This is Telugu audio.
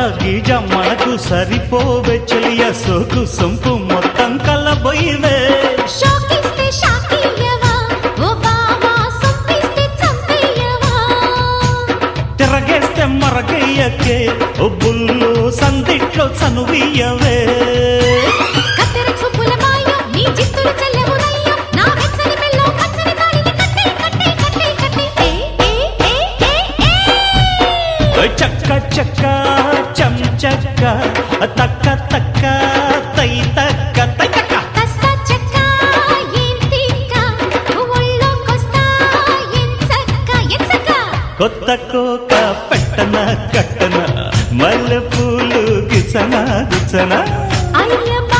రోజా గీజా మనకు సరిపోవే చెలియ సోకు సొంపు మొత్తం కలబోయివే షోకిస్తే షాకియవా ఓ బావా సొప్పిస్తే చంపేయవా తిరగేస్తే మరగయ్యకే ఓ బుల్లు సందిట్లో చనువియవే కత్తెర చూపుల మాయం నీ జిత్తులు చెల్లెవునయ్యం నా వెచ్చని మెల్లో పచ్చని తాళిని కట్టే కట్టే కట్టే కట్టే ఏ చక్క చక్క చం చక్క తక్క తక్క తై తక్క తై తక్క కస్సా చెక్క ఏం తిక్క ఒళ్ళోకొస్తా ఎంచక్క కొత్త కోక పెట్టన కట్టన మల్లె పూలు గిచన గిచన అయ్యప్ప